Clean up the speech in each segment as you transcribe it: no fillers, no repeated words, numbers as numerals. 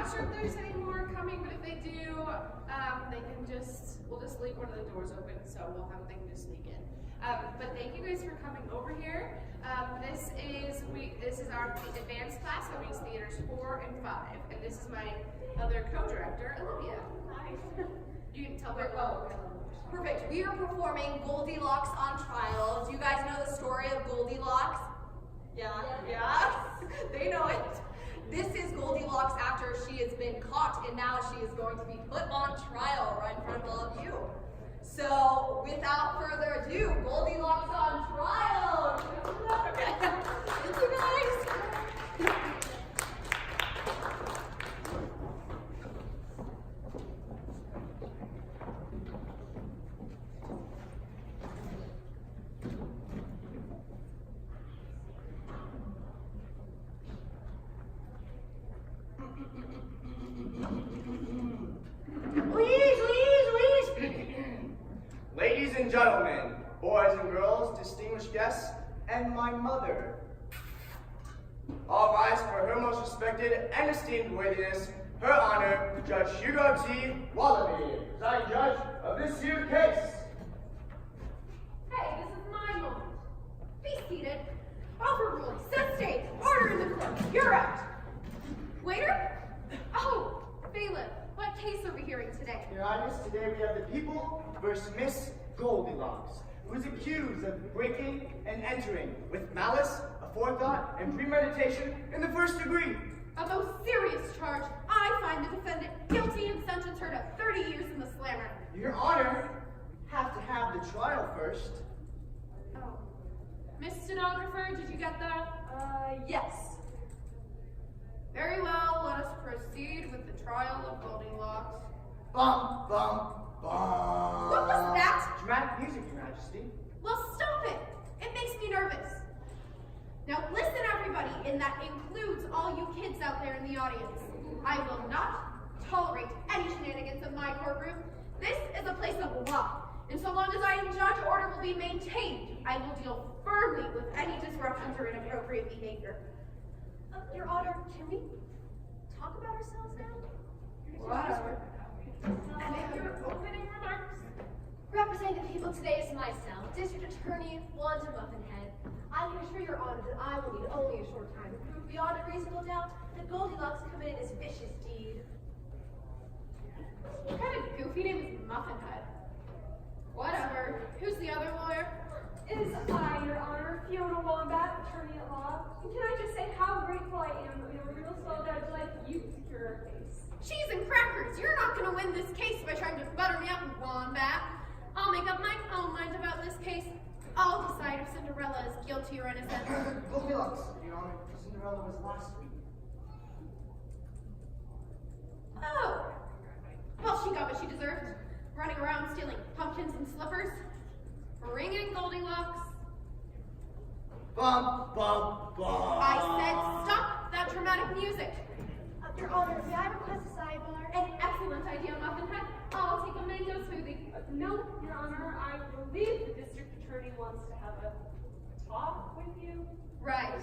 not sure if there's any more coming, but if they do, we'll just leave one of the doors open, so we'll have them just sneak in. But thank you guys for coming over here. This is our advanced class that reads theaters 4 and 5, and this is my other co-director, Olivia. Hi. You can tell her. Oh, perfect. We are performing Goldilocks on Trial. Do you guys know the story of Goldilocks? Yeah. They know it. This is Goldilocks after she has been caught, and now she is going to be put on trial right in front of all of you. So, without further ado, Goldilocks on Trial. Okay. Thank you guys. Ladies and gentlemen, boys and girls, distinguished guests, and my mother. All rise for her most respected and esteemed worthiness, her honor, Judge Hugo T. Wallaby, presiding judge of this here case. Hey, this is my moment. Be seated. Overruled. Set stage. Order in the court. You're out. Waiter? Oh, bailiff. What case are we hearing today? Your Highness, today we have the people versus Miss Goldilocks, who is accused of breaking and entering with malice, aforethought, and premeditation in the first degree. A most serious charge. I find the defendant guilty and sentence her to 30 years in the slammer. Your Honor, have to have the trial first. Oh. Miss Stenographer, did you get that? Yes. Very well, let us proceed with the trial of Goldilocks. Bum, bum, bum. What was that? Dramatic music, Your Majesty. Well, stop it. It makes me nervous. Now listen, everybody, and that includes all you kids out there in the audience. I will not tolerate any shenanigans in my courtroom. This is a place of law, and so long as I am judge, order will be maintained. I will deal firmly with any disruptions or inappropriate behavior. Your Honor, can we talk about ourselves now? Whatever. Make your opening remarks. Representing the people today is myself, District Attorney Wanda Muffinhead. I can assure Your Honor that I will need only a short time to prove beyond a reasonable doubt that Goldilocks committed this vicious deed. What kind of goofy name is Muffinhead? Whatever. Who's the other lawyer? It is I, Your Honor, Fiona Wombat, attorney at law. And can I just say how grateful I am that we have a real swell judge like you to secure our case. Cheese and crackers! You're not going to win this case by trying to butter me up, Wombat. I'll make up my own mind about this case. I'll decide if Cinderella is guilty or innocent. Goldilocks, Your Honor. Cinderella was last week. Oh. Well, she got what she deserved. Running around stealing pumpkins and slippers. Bring in Goldilocks. Bum, bum, bum. I said stop that dramatic music. Your Honor, may I request a sidebar? An excellent idea, Muffinhead. I'll take a mango smoothie. No, Your Honor, I believe the district attorney wants to have a talk with you. Right.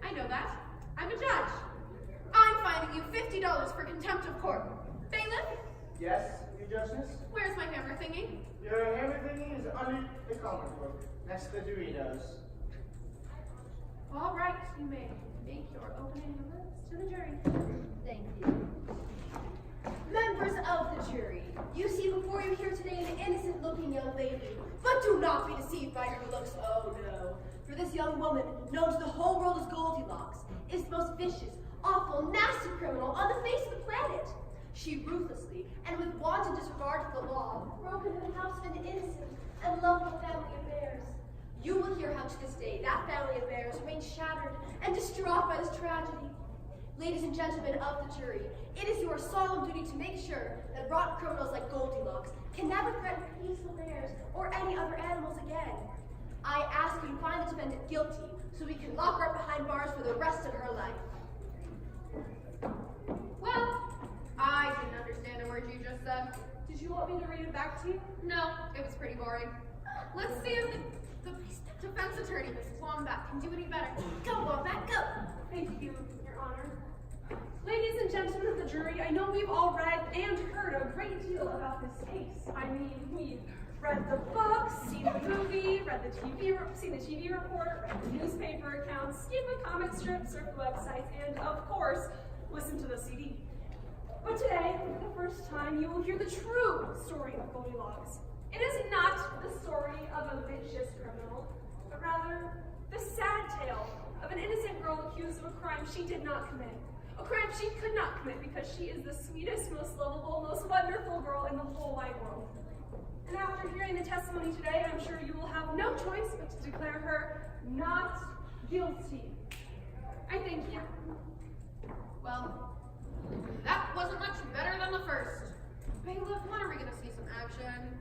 I know that. I'm a judge. I'm fining you $50 for contempt of court. Bailiff, Yes, Your Justice? where's my hammer thingy? Your hammer thingy is under the comic book, next to the Doritos. All right, you may make your opening remarks to the jury. Thank you. Members of the jury, you see before you here today an innocent-looking young lady, but do not be deceived by her looks, oh no. For this young woman, known to the whole world as Goldilocks, is the most vicious, awful, nasty criminal on the face of the planet. She ruthlessly, and with wanton disregard for the law, broke into the house of an innocent and lovely family of bears. You will hear how to this day that family of bears remains shattered and distraught by this tragedy. Ladies and gentlemen of the jury, it is your solemn duty to make sure that rotten criminals like Goldilocks can never threaten peaceful bears or any other animals again. I ask you to find the defendant guilty so we can lock her up behind bars for the rest of her life. Well, I didn't understand a word you just said. Did you want me to read it back to you? No, it was pretty boring. Let's see if the defense attorney, Miss Wombat, can do any better. Go, Wombat, go! Thank you, Your Honor. Ladies and gentlemen of the jury, I we've all read and heard a great deal about this case. I mean, we've read the books, seen the movie, seen the TV report, read the newspaper accounts, seen the comic strips, surfed the websites, and of course, listened to the CD. But today, for the first time, you will hear the true story of Goldilocks. It is not the story of a vicious criminal, but rather the sad tale of an innocent girl accused of a crime she did not commit. A crime she could not commit because she is the sweetest, most lovable, most wonderful girl in the whole wide world. And after hearing the testimony today, I'm sure you will have no choice but to declare her not guilty. I thank you. Well, that wasn't much better than the first. Bailiff, when are we gonna see some action?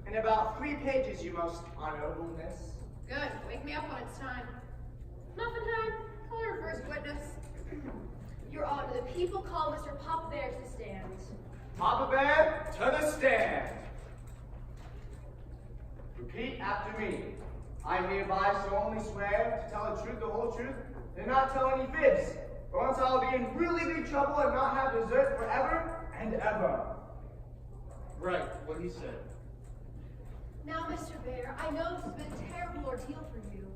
In about 3 pages, you most honorableness. Good. Wake me up when it's time. Muffin time. Call your first witness. Your Honor, the people call Mr. Papa Bear to the stand. Papa Bear, to the stand. Repeat after me. I hereby solemnly swear to tell the truth, the whole truth, and not tell any fibs, or else I'll be in really big trouble and not have dessert forever and ever. Right, what he said. Now, Mr. Bear, I know this has been a terrible ordeal for you.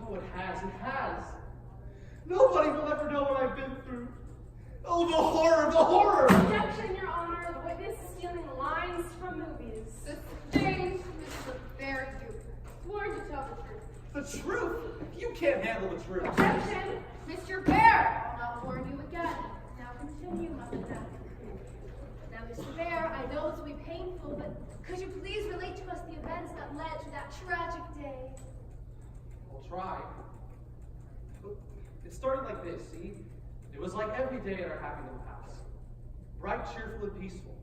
Oh, it has. Nobody will ever know what I've been through. Oh, the horror, the horror! Objection, Your Honor. The witness is stealing lines from movies. Sustained, Mr. Bear, you sworn to tell the truth. The truth? You can't handle the truth. Objection. Mr. Bear, I'll not warn you again. Now continue, Muffin time. Now, Mr. Bear, I know this will be painful, but could you please relate to us the events that led to that tragic day? I'll try. It started like this, see? It was like every day at our happy little house. Bright, cheerful, and peaceful.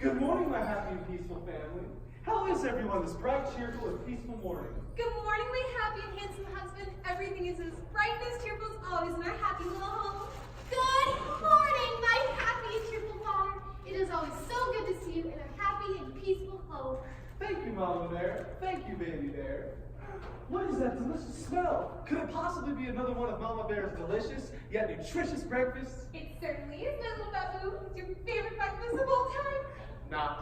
Good morning, my happy and peaceful family. How is everyone this bright, cheerful, and peaceful morning? Good morning, my happy and handsome husband. Everything is as bright and as cheerful as always in our happy little home. Good morning, my happy and cheerful father. It is always so good to see you in a happy and peaceful home. Thank you, Mama Bear. Thank you, Baby Bear. What is that delicious smell? Could it possibly be another one of Mama Bear's delicious yet nutritious breakfasts? It certainly is, my little babu. It's your favorite breakfast of all time. Nah.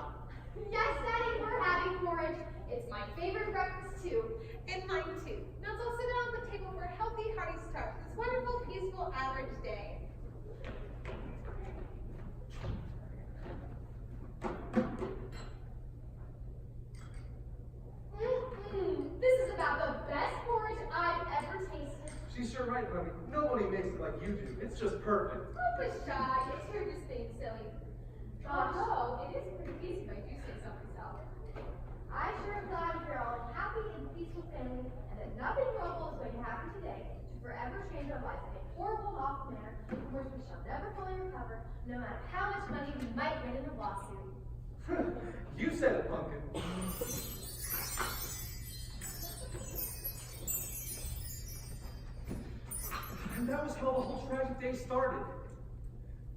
Yes, Daddy, we're having porridge. It's my favorite breakfast too. And mine too. Now let's all sit down at the table for a healthy, hearty start to this wonderful, peaceful, average day. This is about the best porridge I've ever tasted. She's sure right, honey. Nobody makes it like you do. It's just perfect. Don't be shy. It's you're just being silly. Although it is pretty easy if I do say so myself. I sure am glad you're all a happy and peaceful family, and that nothing horrible is going to happen today to forever change our lives in a horrible, awful manner from which we shall never fully recover, no matter how much money we might win in a lawsuit. You said it, Pumpkin. And that was how the whole tragic day started.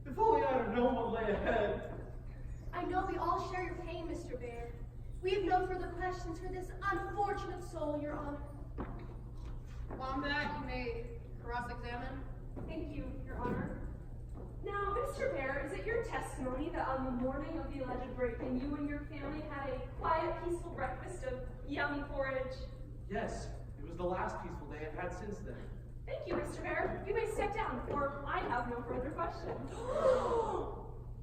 If only I'd have known what lay ahead. I know we all share your pain, Mr. Bear. We have no further questions for this unfortunate soul, Your Honor. Wombat, you may cross-examine. Thank you, Your Honor. Now, Mr. Bear, is it your testimony that on the morning of the alleged break-in, you and your family had a quiet, peaceful breakfast of yummy porridge? Yes, it was the last peaceful day I've had since then. Thank you, Mr. Bear. You may step down, for I have no further questions.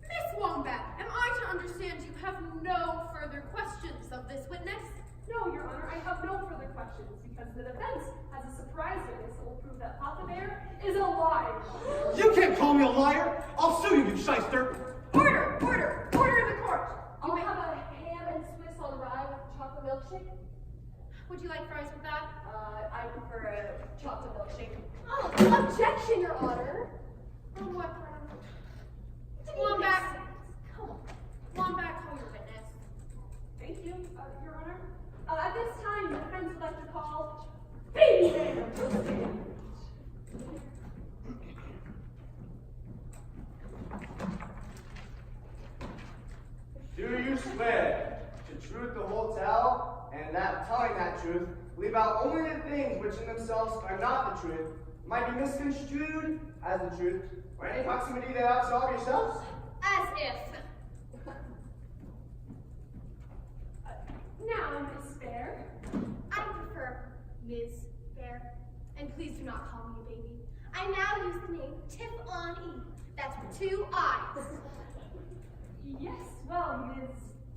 Miss Wombat, am I to understand you have no further questions of this witness? No, Your Honor, I have no further questions, because the defense has a surprise witness that will prove that Papa Bear is a liar. You can't call me a liar! I'll sue you, you shyster! Order! Order! Order in the court! I'll have a ham and Swiss on rye with chocolate milkshake. Would you like fries with that? I prefer a chocolate milkshake. Oh, objection, Your Honor. On what ground? Wombat! Come on. Wombat, call your witness. Thank you, Your Honor. At this time, the defense would like to call Baby Bear to the stand. Do you swear to truth, the whole tale, and that telling knowing that truth, leave out only the things which in themselves are not the truth, might be misconstrued as the truth, or any proximity thereof solve yourselves? As if. Now, Miss Fair. I prefer Ms. Fair. And please do not call me a baby. I now use the name Tiffany. That's with 2 I's. Yes, well, Ms.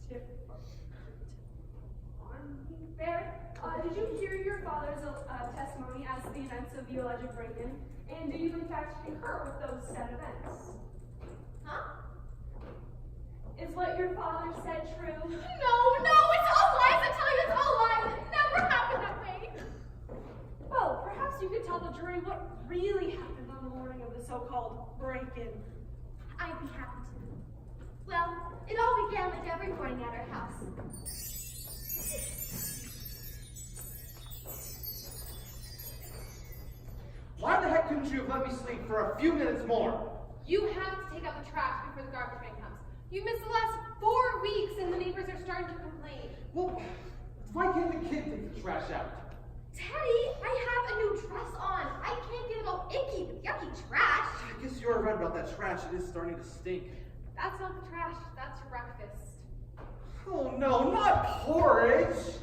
Tiffany Fair, did you hear your father's testimony as to the events of the alleged break-in? And do you in fact concur with those said events? Huh? Is what your father said true? No, it's all lies. I tell you, it's all lies. It never happened that way. Well, perhaps you could tell the jury what really happened on the morning of the so-called break-in. I'd be happy to. Well, it all began like every morning at our house. Why the heck couldn't you have let me sleep for a few minutes more? You have to take out the trash before the garbage man comes. You missed the last 4 weeks and the neighbors are starting to complain. Well, why can't the kid take the trash out? Daddy, I have a new dress on. I can't get it all icky with yucky trash. I guess you are right about that trash. It is starting to stink. That's not the trash, that's your breakfast. Oh no, not porridge!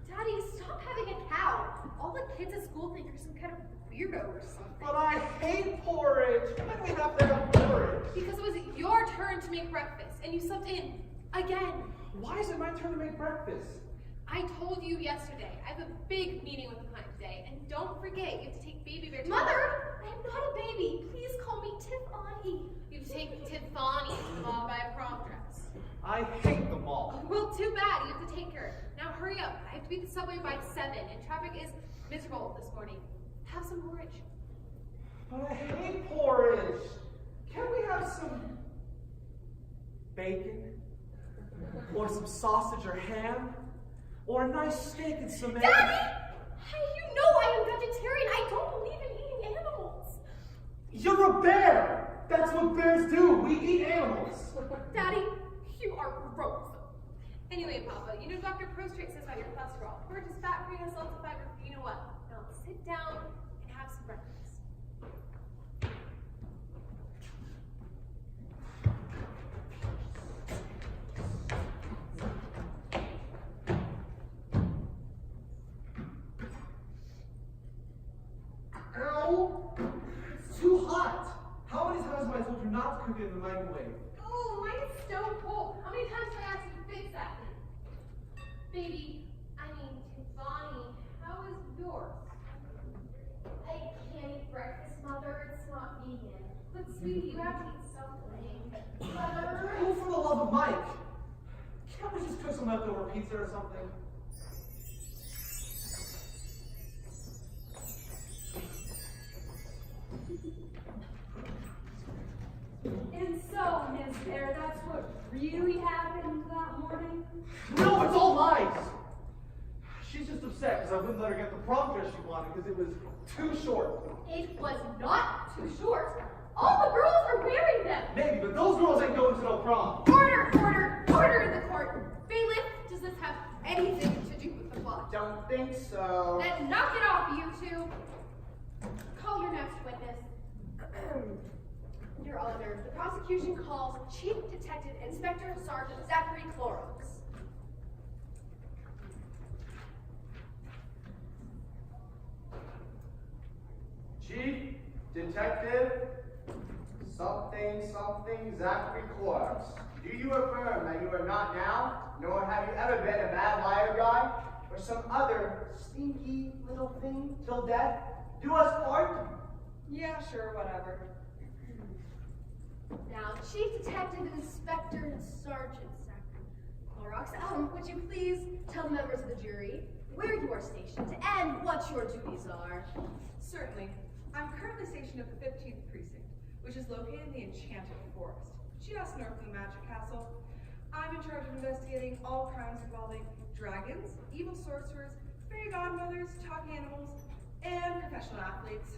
Daddy, stop having a cow. All the kids at school think you're some kind of weirdo or something. But I hate porridge! Why do we have to have porridge? Because it was your turn to make breakfast and you slept in. Again. Why is it my turn to make breakfast? I told you yesterday, I have a big meeting with the client today, and don't forget, you have to take baby bear to Mother, I am not a baby. Please call me Tiffany. You have to take Tiffany to the mall by a prom dress. I hate the mall. Well, too bad, you have to take her. Now hurry up, I have to be at the subway by 7, and traffic is miserable this morning. Have some porridge. But I hate porridge. Can we have some bacon? Or some sausage or ham? Or a nice steak and some eggs? Daddy! You know I am vegetarian. I don't believe in eating animals. You're a bear! That's what bears do. We eat animals. Daddy, you are gross. Anyway, Papa, you know Dr. Prostrate says about your cholesterol. Porridge is fat-free and has lots of fiber. You know what? Now sit down and have some breakfast. Ow! It's too hot. How many times have I told you not to cook it in the microwave? Oh, mine is stone cold. How many times have I asked you to fix that? Baby, Tiffany, how is yours? I can't eat breakfast, Mother. It's not vegan. But sweetie, you have to eat something. Mother. Oh, for the love of Mike. Can't we just cook some leftover pizza or something? And so, Miss Fair, that's what really happened that morning? No, it's all lies! She's just upset because I wouldn't let her get the prom dress she wanted because it was too short. It was not too short. All the girls are wearing them. Maybe, but those girls ain't going to no prom. Order in the court. Bailiff, does this have anything to do with the plot? Don't think so. Then knock it off, you two. Call your next witness. Your Honor, the prosecution calls Chief Detective Inspector Sergeant Zachary Clorox. Chief Detective something Zachary Clorox. Do you affirm that you are not now, nor have you ever been a bad liar guy, or some other stinky little thing till death? Do us part? Yeah, sure, whatever. Now, Chief Detective Inspector Sergeant Zachary Clorox, would you please tell the members of the jury where you are stationed and what your duties are? Certainly. I'm currently stationed at the 15th Precinct, which is located in the Enchanted Forest, just north of the Magic Castle. I'm in charge of investigating all crimes involving dragons, evil sorcerers, fairy godmothers, talking animals, and professional athletes.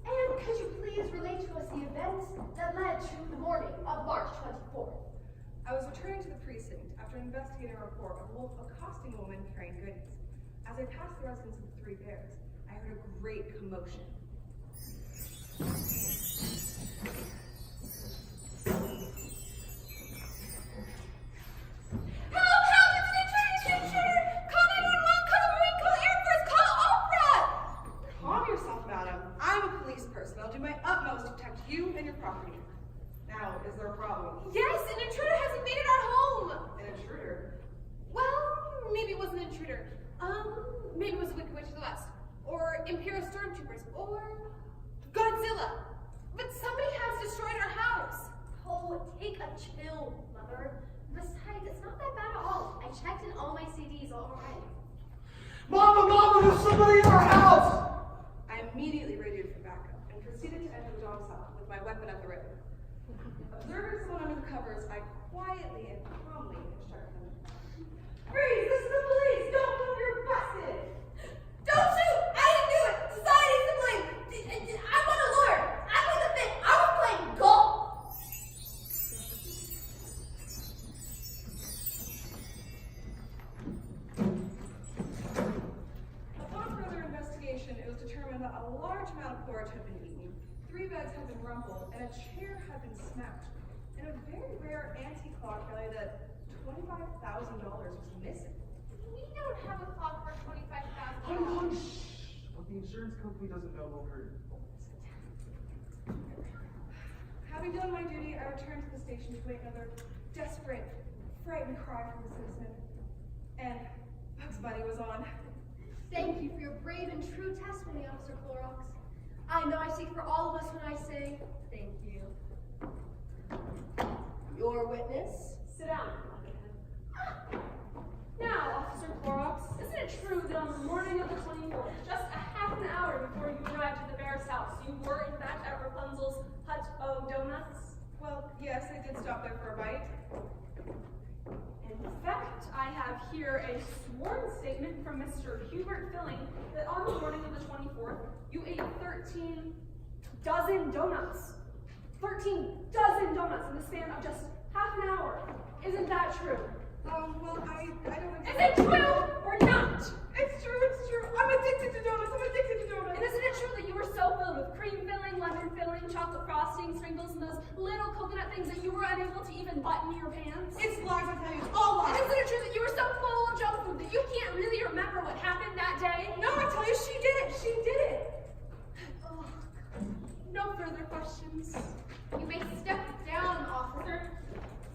And could you please relate to us the events that led to the morning of March 24th? I was returning to the precinct after investigating a report of a wolf accosting a woman carrying goodies. As I passed the residence of the Three Bears, I heard a great commotion. Calm yourself, madam. I'm a police person. I'll do my utmost to protect you and your property. Now, is there a problem? Yes, an intruder has invaded our home. An intruder? Well, maybe it wasn't an intruder. Maybe it was a Wicked Witch of the West, or Imperial Stormtroopers, or Godzilla. But somebody has destroyed our house. Oh, take a chill, Mother. Besides, it's not that bad at all. I checked in all my CDs already. Mama, there's somebody in our house! I immediately radioed for backup and proceeded to enter the dog's house with my weapon at the ready. Observing someone under the covers, I quietly and calmly instructed them. Freeze! This is the police! Don't move, you're busted! Don't shoot! I didn't do it! Society's to blame! I want a lawyer! I was a fit! I was playing golf! Upon further investigation, it was determined that a large amount of porridge had been eaten, 3 beds had been rumpled, and a chair had been smashed. And a very rare antique clock valued at $25,000 was missing. We don't have a clock for Honey, $25,000. shh! What the insurance company doesn't know won't hurt. Having done my duty, I returned to the station to wait another desperate, frightened cry from a citizen. And Bugs Bunny was on. Thank you for your brave and true testimony, Officer Clorox. I know I speak for all of us when I say thank you. Your witness? Sit down. Now, Officer Clorox, isn't it true that on the morning of the 24th, just a half an hour before you arrived at the Bear's house, you were in fact at Rapunzel's Hut of Donuts? Well, yes, I did stop there for a bite. In fact, I have here a sworn statement from Mr. Hubert Filling that on the morning of the 24th, you ate 13 dozen donuts. 13 dozen donuts in the span of just half an hour. Isn't that true? Well, I don't Is it true or not? It's true. I'm addicted to donuts. And isn't it true that you were so filled with cream filling, lemon filling, chocolate frosting, sprinkles, and those little coconut things that you were unable to even button your pants? It's lies, I tell you. It's all And lies. isn't it true that you were so full of junk food that you can't really remember what happened that day? No, I tell you, she did it. She did it. Oh, no further questions. You may step down, officer.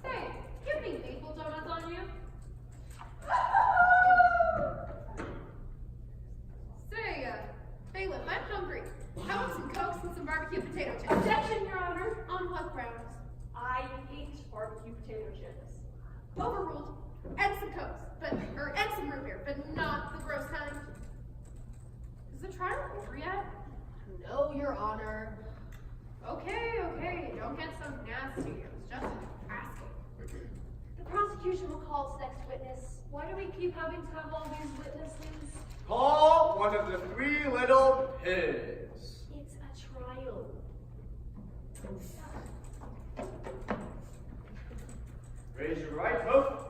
Say, give me maple donuts on you. Say, bailiff, I'm hungry. How about some Cokes and some barbecue potato chips? Objection, Your Honor. On what grounds? I hate barbecue potato chips. Overruled. And some Cokes, and some root beer, but not the gross kind. Is the trial over yet? No, Your Honor. Okay, don't get so nasty. I was just asking. The prosecution will call its next witness. Why do we keep having to have all these witnesses? Call one of the 3 little pigs. It's a trial. Raise your right hoof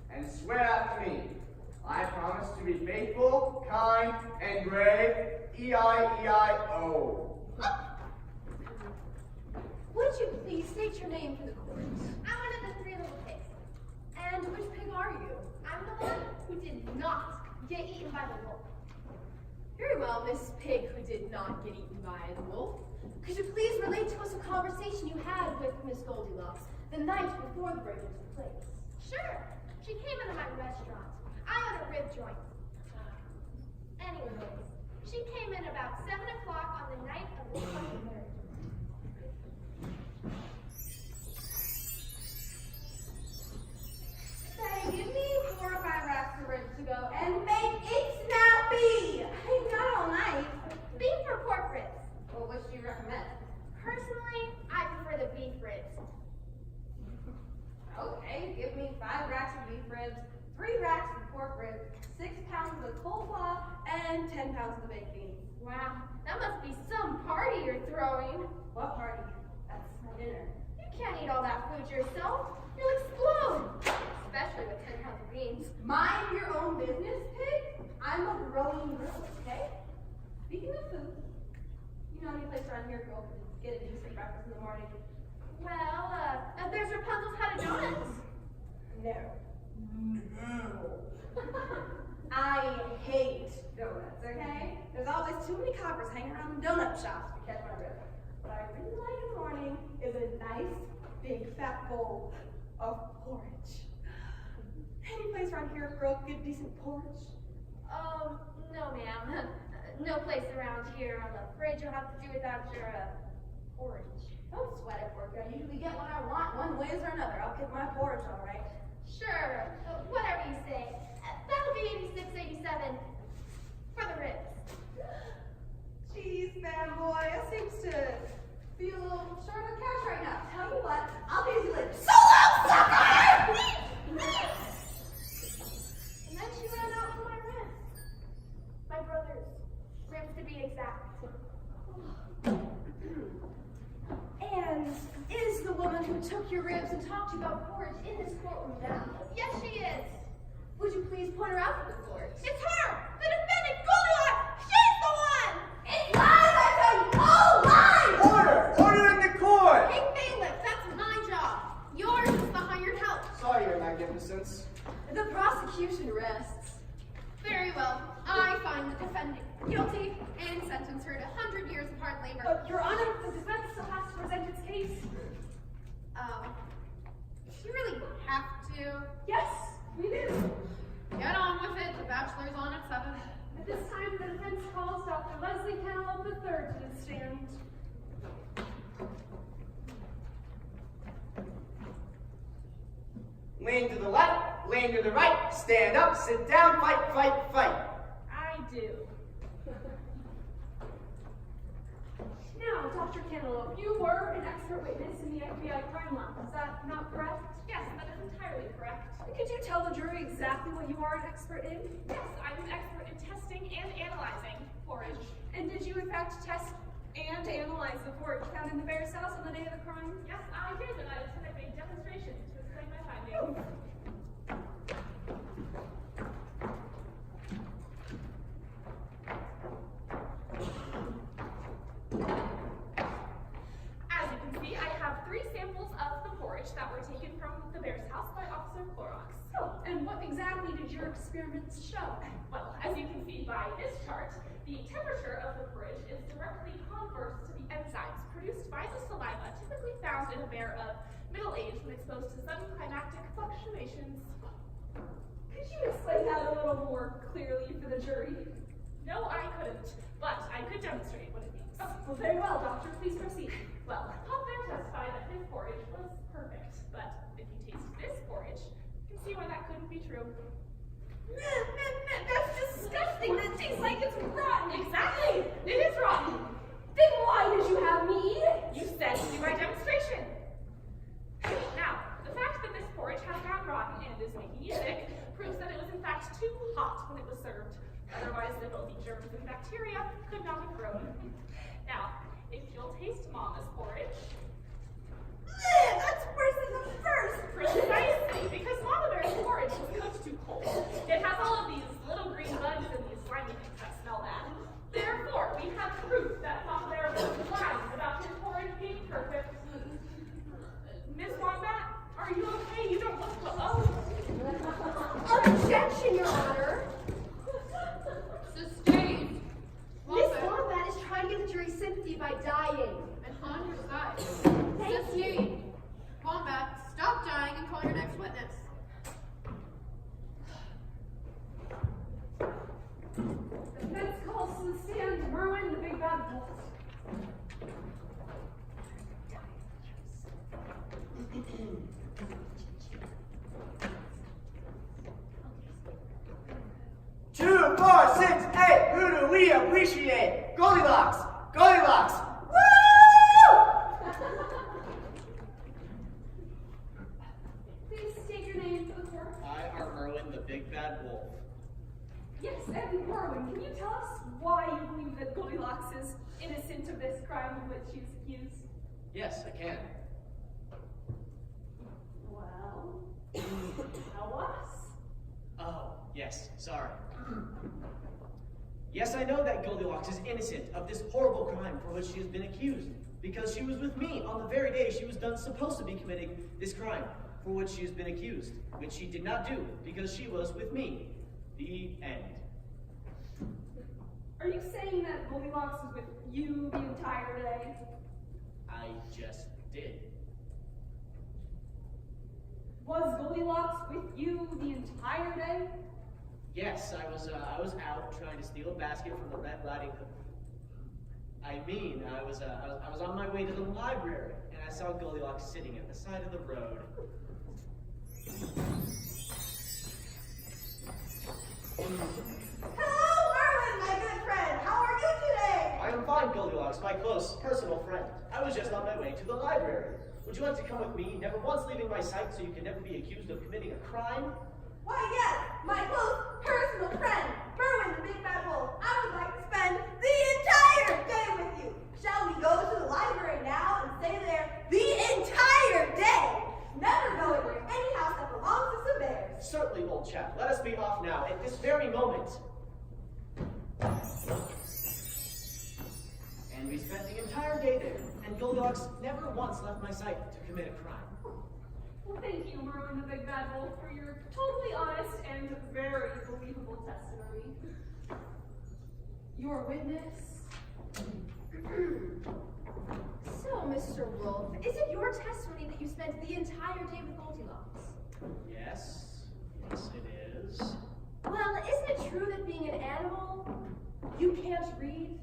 and swear after me. I promise to be faithful, kind, and brave. E-I-E-I-O. Would you please state your name for the court? I'm one of the 3 little pigs. And which pig are you? I'm the one who did not get eaten by the wolf. Very well, Miss Pig, who did not get eaten by the wolf. Could you please relate to us a conversation you had with Miss Goldilocks the night before the break took place? Sure, she came into my restaurant. I own a rib joint. Anyways, she came in about 7 o'clock on the night of the 23rd. Say, give me 4 or 5 racks of ribs to go and make it snappy. Hey, not all night. Beef or pork ribs? Well, what do you recommend? Personally, I prefer the beef ribs. Okay, give me 5 racks of beef ribs, 3 racks of pork ribs, 6 pounds of coleslaw, and 10 pounds of baked beans. Wow, that must be some party you're throwing. What party? That's my dinner. You can't eat all that food yourself. You'll explode. Especially with 10 pounds of beans. Mind your own business, pig. I'm a growing girl, okay? Speaking of food, you know any place around here, girl, can get a decent breakfast in the morning? Well, there's Rapunzel's Hut of Donuts. No. I hate donuts, okay? There's always too many coppers hanging around the donut shops to catch my drift. What I really like in the morning is a nice, big, fat bowl of porridge. Any place around here, girl, get decent porridge? No, ma'am. No place around here. I'm afraid you'll have to do without your, porridge. Don't sweat it, pork. I usually get what I want, one way or another. I'll get my porridge, all right. Sure, whatever you say. That'll be 86.87 for the ribs. Jeez, man, boy, it seems to be a little short of cash right now. Tell you what, I'll pay you later. So long, sucker! And then she ran out with my ribs. My brother's ribs, to be exact. And is the woman who took your ribs and talked to you about porridge in this courtroom now? Yes, she is. Would you please point her out for the court? It's her! The defendant, Goldilocks! She's the one! It's lies, I tell you! All lies! Order! Order in the court! Hey, bailiff, that's my job. Yours is the hired help. Sorry, Your Magnificence. The prosecution rests. Very well. I find the defendant guilty and sentence her to 100 years of hard labor. Your Honor, the defense still has to present its case. You really have to. Yes, we do. Get on with it. The bachelor's on at 7. At this time, the defense calls Dr. Leslie Cantaloupe III to the stand. Lean to the left, lean to the right, stand up, sit down, fight, fight, fight. I do. Now, Dr. Cantaloupe, you were an expert witness in the FBI crime lab. Is that not correct? Yes, that is entirely correct. Could you tell the jury exactly what you are an expert in? Yes, I'm an expert in testing and analyzing porridge. And did you in fact test and analyze the porridge found in the bear's house on the day of the crime? Yes, I did, and I was conducting demonstrations to explain my findings. As you can see, I have 3 samples of the porridge that were taken from the bear's house by Officer Clorox. Oh, and what exactly did your experiments show? Well, as you can see by this chart, the temperature of the porridge is directly converse to the enzymes produced by the saliva typically found in a bear of middle age when exposed to sudden climactic fluctuations. Could you explain that a little more clearly for the jury? No, I couldn't, but I could demonstrate what it means. Oh, well, very well, doctor. Please proceed. Well, Hopper testified that his porridge was perfect, but if you taste this porridge, you can see why that couldn't be true. That's disgusting. That tastes like it's rotten. Exactly! It is rotten! Then why did you have me eat it? You said to do my demonstration. Now, the fact that this porridge has gone rotten and is making you sick proves that it was in fact too hot when it was served. Otherwise, the filthy germs and bacteria could not have grown. Now, if you'll taste Mama's porridge. That's worse than the first. Precisely, because Mama Bear's porridge was cooked too cold. It has all of these little green bugs and these slimy things that smell bad. Therefore, we have proof that Mama Bear was lying about his porridge being perfect. Miss Wombat, are you okay? You don't look well. Oh. Objection, Your Honor. Sustained. Miss Wombat is trying to get the jury's sympathy by dying. And on your side. Thank Sustained. Wombat, stop dying and call your next witness. The defense calls to the stand Merwin, the big bad wolf. Two, 4, 6, 8. Who do we appreciate? Goldilocks! Goldilocks! Woo! Please state your name for the court. I are Merwin, the big bad wolf. Yes, and Merwin, can you tell us why you believe that Goldilocks is innocent of this crime of which she's accused? Yes, I can. Well, Tell us. Oh, yes, sorry. Yes, I know that Goldilocks is innocent of this horrible crime for which she has been accused, because she was with me on the very day she was supposed to be committing this crime for which she has been accused, which she did not do, because she was with me. The end. Are you saying that Goldilocks was with you the entire day? I just did. Was Goldilocks with you the entire day? Yes, I was out trying to steal a basket from the Red Riding Hood. I was on my way to the library, and I saw Goldilocks sitting at the side of the road. Hello, Erwin, my good friend. How are you today? I am fine, Goldilocks, my close personal friend. I was just on my way to the library. Would you like to come with me, never once leaving my sight, so you can never be accused of committing a crime? Why, yes, my close personal friend, Berwin the Big Bad Wolf. I would like to spend the entire day with you. Shall we go to the library now and stay there the entire day? Never going near any house that belongs to some bears. Certainly, old chap. Let us be off now, at this very moment. And we spent the entire day there, and Goldilocks never once left my sight to commit a crime. Well, thank you, Merlin the Big Bad Wolf, for your totally honest and very believable testimony. Your witness? So, Mr. Wolf, is it your testimony that you spent the entire day with Goldilocks? Yes, it is. Well, isn't it true that being an animal, you can't read?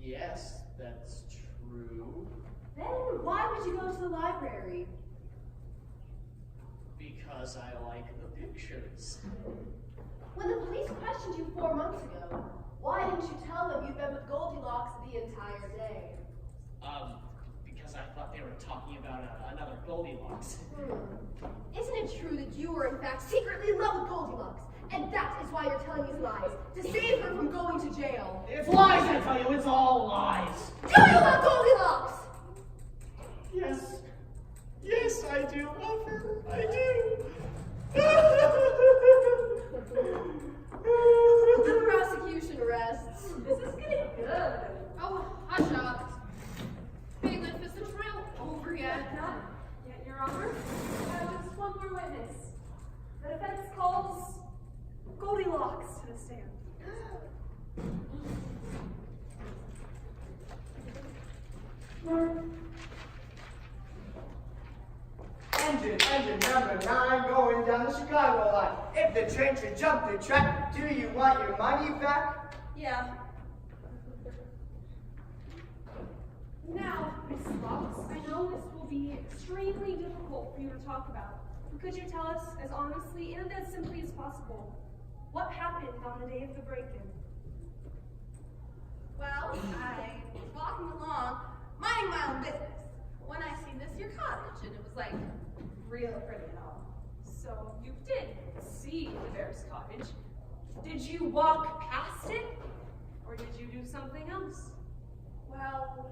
Yes, that's true. Then why would you go to the library? Because I like the pictures. When the police questioned you 4 months ago, why didn't you tell them you'd been with Goldilocks the entire day? Because I thought they were talking about another Goldilocks. Isn't it true that you were in fact secretly in love with Goldilocks? And that is why you're telling these lies, to save her from going to jail. It's lies, I tell you, it's all lies. Do you love Goldilocks? Yes. Yes, I do love her. I do. The prosecution rests. This is getting good. Oh, hush up. Bailiff, is the trial over yet? Not yet, Your Honor. Just one more witness. The defense calls Goldilocks to the stand. Engine number 9 going down the Chicago line. If the train should jump the track, do you want your money back? Yeah. Now, Miss Fox, I know this will be extremely difficult for you to talk about. Could you tell us as honestly and as simply as possible what happened on the day of the break-in? Well, I was walking along, minding my own business, when I seen this here cottage, and it was like real pretty and all. So you did see the bear's cottage. Did you walk past it? Or did you do something else? Well,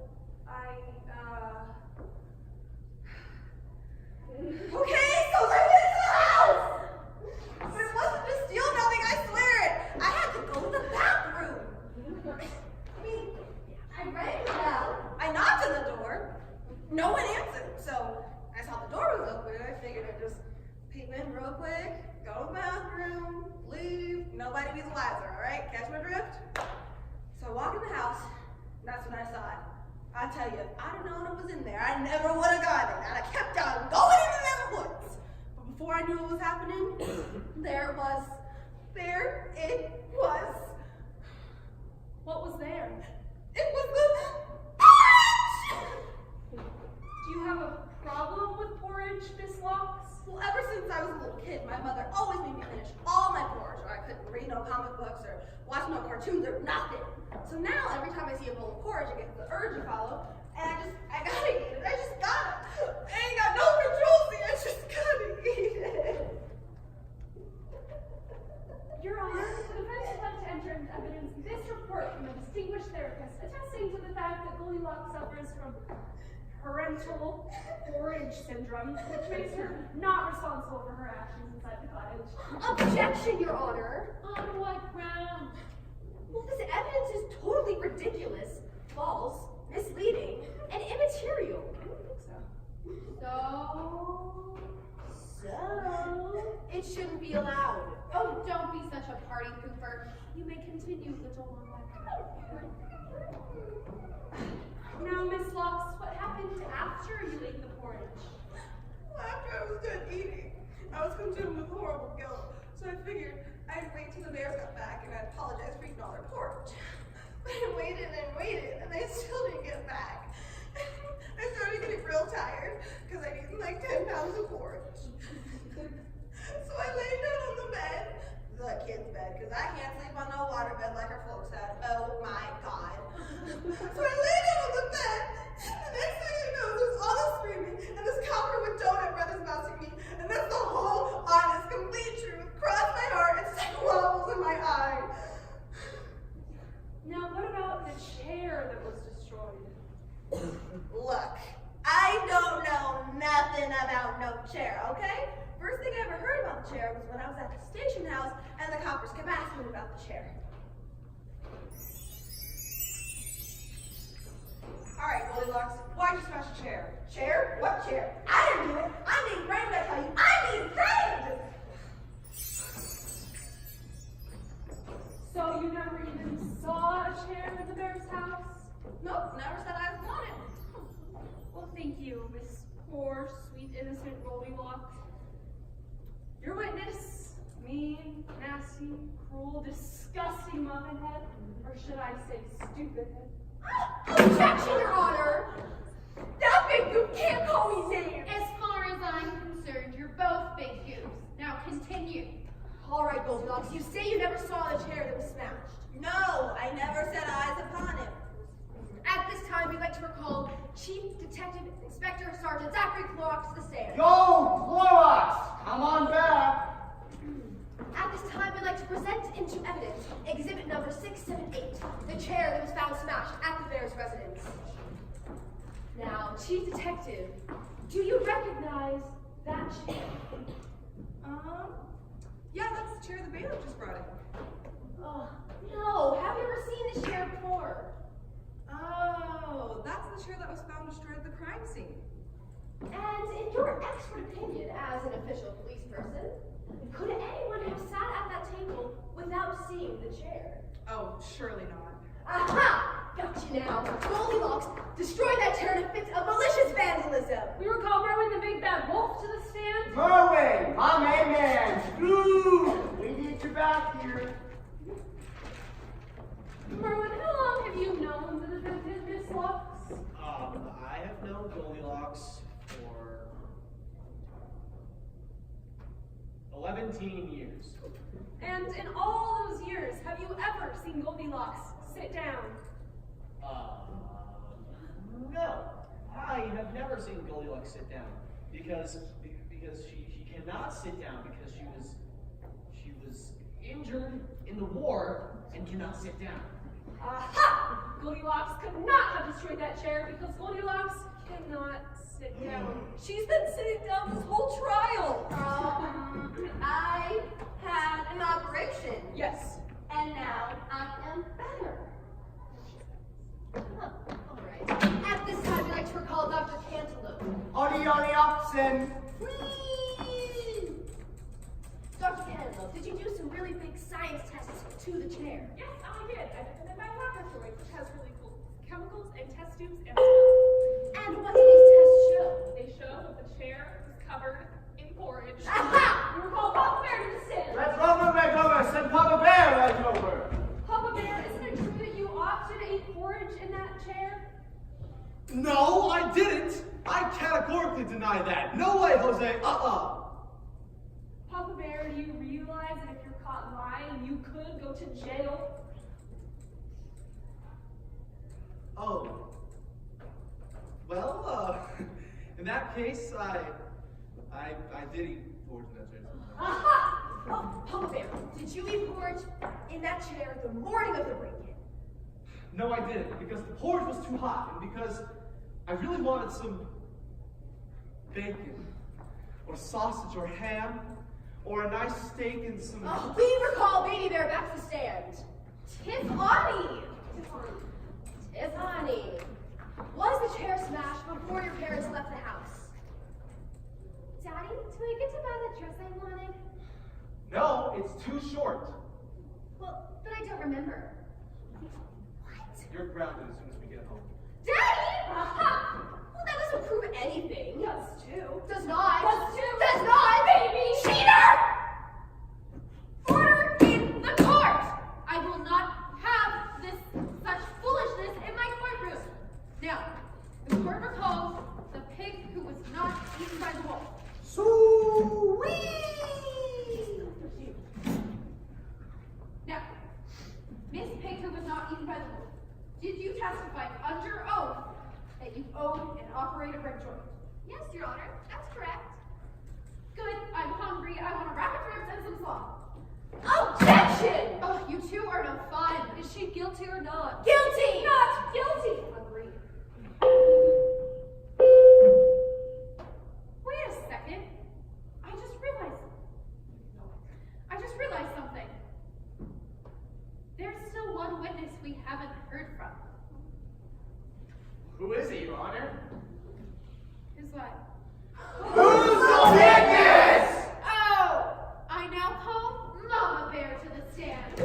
okay, so let me into the house! But it wasn't to steal nothing, I swear it! I had to go to the bathroom! I mean, I rang the bell, I knocked on the door, no one answered, so I saw the door was open, and I figured I'd just peek in real quick, go to the bathroom, leave, nobody be the wiser, alright? Catch my drift? So I walk in the house, and that's when I saw it. I tell you, if I'd have known it was in there, I never would have gone in. I'd have kept on going into them woods. But before I knew what was happening, there it was. What was there? It was the porridge! Do you have a problem with porridge, Miss Locks? Well, ever since I was a little kid, my mother always made me finish all my porridge, or I couldn't read no comic books or watch no cartoons or nothing. So now, every time I see a bowl of porridge, I get the urge to follow, and I gotta eat it. I just gotta. I ain't got no control, see, I just gotta eat it. Your Honor, the defense would like to enter into evidence this report from a distinguished therapist attesting to the fact that Goldilocks suffers from parental porridge syndrome, which makes her not responsible for her actions inside the cottage. Objection, Your Honor. On what ground? Well, this evidence is totally ridiculous, false, misleading, and immaterial. I don't think so. So, it shouldn't be allowed. Oh, don't be such a party pooper. You may continue, little one. Now, Miss Locks, what happened after you ate the porridge? Well, after I was done eating, I was consumed with horrible guilt. So I figured I'd wait till the bears got back and I'd apologize for eating all their porridge. But I waited and waited, and they still didn't get back. I started getting real tired because I'd eaten like 10 pounds of porridge. So I laid down on the bed, the kid's bed, because I can't sleep on no water bed like her folks had. Oh my God. So I lay down on the bed, and the next thing I know, there's all this screaming, and this copper with donut breath is mousing me, and that's the whole, honest, complete truth. Cross my heart and squabbles in my eye. Now, what about the chair that was destroyed? Look, I don't know nothing about no chair, okay? First thing I ever heard about the chair was when I was at the station house and the coppers kept asking me about the chair. Alright, Goldilocks, why'd you smash the chair? Chair? What chair? I didn't do it. I need framed, I tell you. I need framed! So you never even saw a chair in the bear's house? Nope, never said I was on it. Well, thank you, Miss poor, sweet, innocent Goldilocks. Your witness, mean, nasty, cruel, disgusting muffin head, or should I say stupid head? Objection, Your Honor. That big goop can't call me names. As far as I'm concerned, you're both big goofs. Now continue. All right, Goldilocks, you say you never saw the chair that was smashed. No, I never set eyes upon it. At this time, we'd like to recall Chief Detective Inspector Sergeant Zachary Clorox to the stand. Go, Goldilocks! Come on back! At this time, we'd like to present into evidence exhibit number 678, the chair that was found smashed at the Bears residence. Now, Chief Detective, do you recognize that chair? Yeah, that's the chair the bailiff just brought in. Oh, no. Have you ever seen this chair before? Oh, that's the chair that was found destroyed at the crime scene. And in your expert opinion, as an official police person, could anyone have sat at that table without seeing the chair? Oh, surely not. Aha! Got you now. Goldilocks, destroy that chair in a fit of malicious vandalism. We recall Merwin the big bad wolf to the stand. Merwin, my main man! Ooh, we need you back here. Merwin, how long have you known the detective, Miss Locks? I have known Goldilocks for 11 years. And in all those years, have you ever seen Goldilocks sit down? No. I have never seen Goldilocks sit down because she cannot sit down because she was injured in the war and cannot sit down. Aha! Goldilocks could not have destroyed that chair because Goldilocks cannot sit down. She's been sitting down this whole trial. I had an operation, Yes. and now I am better. Huh, all right. At this time, we'd like to recall Dr. Cantaloupe. Oddy oxen! Dr. Cantaloupe, did you do some really big science tests to the chair? Yes, I did. I did it in my laboratory, which has really cool chemicals and test tubes and stuff. And what did these tests show? They show that the chair was covered in porridge. Aha! You recall Papa Bear to the stand. Red Rover, send Papa Bear right over. Papa Bear, isn't it true that you often ate porridge in that chair? No, I didn't. I categorically deny that. No way, Jose. Papa Bear, do you realize that if you're caught lying, you could go to jail? Oh. Well, in that case, I did eat porridge in that chair. Aha! Oh, Papa Bear, did you eat porridge in that chair the morning of the break-in? No, I didn't, because the porridge was too hot, and because I really wanted some bacon, or sausage, or ham, or a nice steak and some... Oh, we recall Baby Bear back to the stand. Tiffany! Tiffany! Was the chair smashed before your parents left the house? Daddy, do I get to buy that dress I wanted? No, it's too short. Well, but I don't remember. You're grounded as soon as we get home. Daddy! Aha! Well, that doesn't prove anything. Does too. Does not. Does too. Does not, baby! Cheater! Order in the court! I will not have this such foolishness in my courtroom. Now, the court recalls the pig who was not eaten by the wolf. Now, Miss Pig who was not eaten by the wolf, did you testify under oath that you own and operate a rib joint? Yes, Your Honor, that's correct. Good, I'm hungry. I want a rack of ribs and some slaw. Objection! Oh, you two are no fun. Is she guilty or not? Guilty! Not guilty! Agreed. Wait a second. I just realized something. There's still one witness we haven't heard from. Who is it, Your Honor? Who's what? Who's the witness? Oh! I now call Mama Bear to the stand.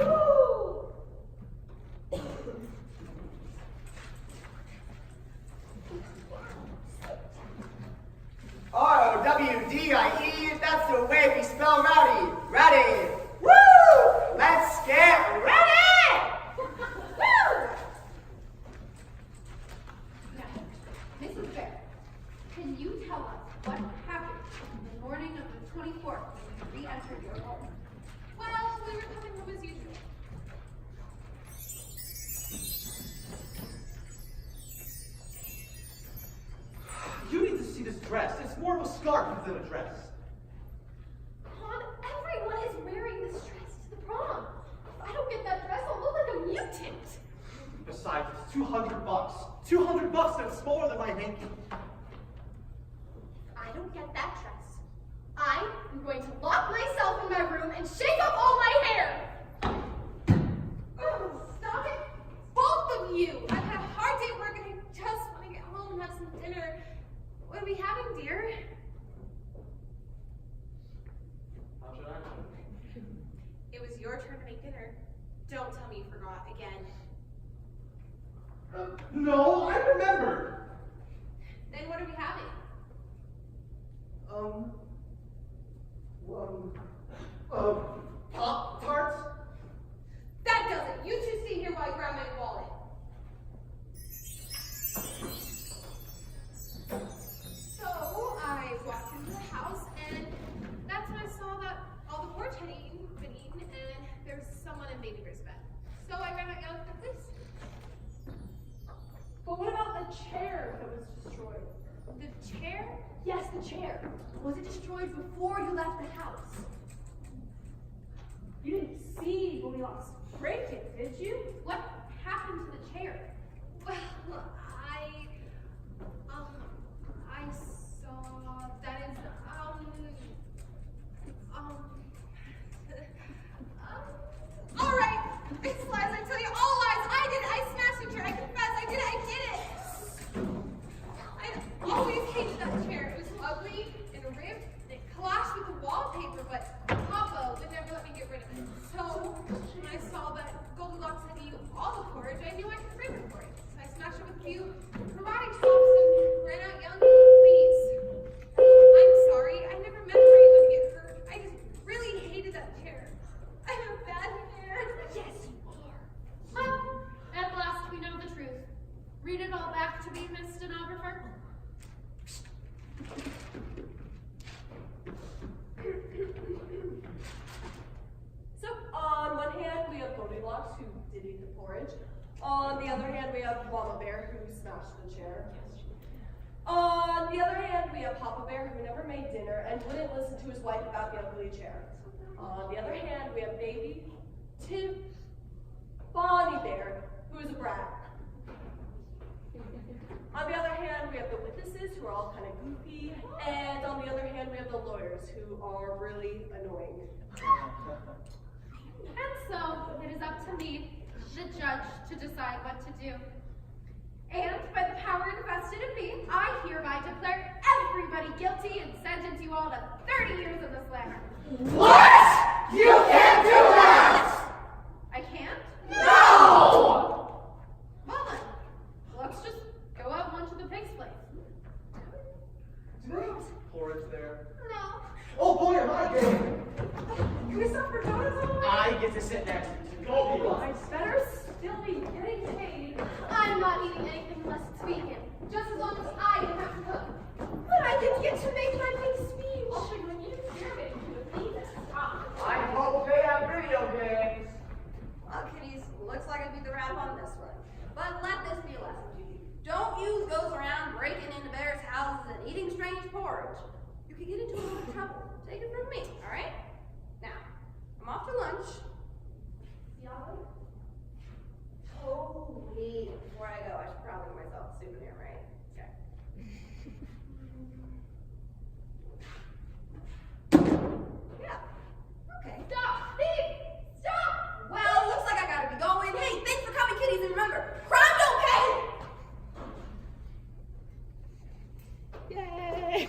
R-O-W-D-I-E, that's the way we spell rowdy. Ready? Woo! Let's get ready! Woo! Now, Mrs. Bear, can you tell us what happened the morning of the 24th when you re-entered your home? Well, we were coming home as usual. You need to see this dress. It's more of a scarf than a dress. Mom, everyone is wearing this dress to the prom. If I don't get that dress, I'll look like a mutant. Besides, it's $200. $200, that's smaller than my hanky. I don't get that dress. I am going to lock myself in my room and shave off all my hair. Oh, stop it! Both of you! I've had a hard day at work and I just want to get home and have some dinner. What are we having, dear? How should I know? It was your turn to make dinner. Don't tell me you forgot again. No, I remember. Then what are we having? Pop-Tarts? That does it! You two stay here while I grab my wallet. So, I walked into the house, and that's when I saw that all the porridge had been eaten, and there was someone in Baby Bear's bed. So I ran out yelling for the police. But what about the chair that was destroyed? The chair? Yes, the chair. Was it destroyed before you left the house? You didn't see Goldilocks break it, did you? What happened to the chair? Well, I saw that is, all right, it's lies, I tell you, all lies, I did it, I smashed the chair, I confess, I did it. I always hated that chair, it was ugly and ripped, and it clashed with the wallpaper, but Papa would never let me get rid of it. So, when I saw that Goldilocks had eaten all the porridge, I knew I could frame it for it. So I smashed it with a few karate chops and ran out yelling for the police. I'm sorry, I never meant for anyone to get hurt. I just really hated that chair. I'm a bad parent. Yes, you are. Well, at last we know the truth. Read it all back to me, Miss Stenographer. So, on one hand, we have Goldilocks, who did eat the porridge. On the other hand, we have Mama Bear, who smashed the chair. On the other hand, we have Papa Bear, who never made dinner and wouldn't listen to his wife about the ugly chair. On the other hand, we have Baby Bonnie Bear, who is a brat. On the other hand, we have judge to decide what to do. And by the power invested in me, I hereby declare everybody guilty and sentence you all to 30 years of the slammer. What? You can't do that! I can't? No! Well then, let's just go out lunch at the pig's place. Do they have porridge there? No. Oh boy, am I gay! Can we stop for donuts on the way? I get to sit next to Goldilocks. I better still be getting paid. I'm not eating anything unless it's vegan, just as long as I don't have to cook. But I didn't get to make my big speech. Also, when you hear me, you would leave this stop. I hope they have video games. Well, kiddies, looks like it'd be the wrap on this one. But let this be a lesson to you. Don't you go around breaking into bears' houses and eating strange porridge. You could get into a lot of trouble. Take it from me, all right? Now, I'm off to lunch. Y'all? Oh, wait. Before I go, I should probably get myself a souvenir, right? Okay. Yeah. Okay. Stop! Thief! Stop! Well, looks like I gotta be going. Hey, thanks for coming, kiddies, and remember, crime don't pay! Yay!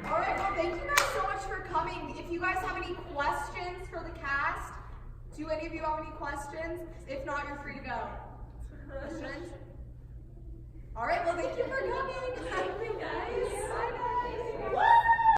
All right, well, thank you guys so much for coming. If you guys have any questions for the cast, do any of you have any questions? If not, you're free to go. Questions? All right, well, thank you for coming. Bye, guys. Bye, guys. Woo!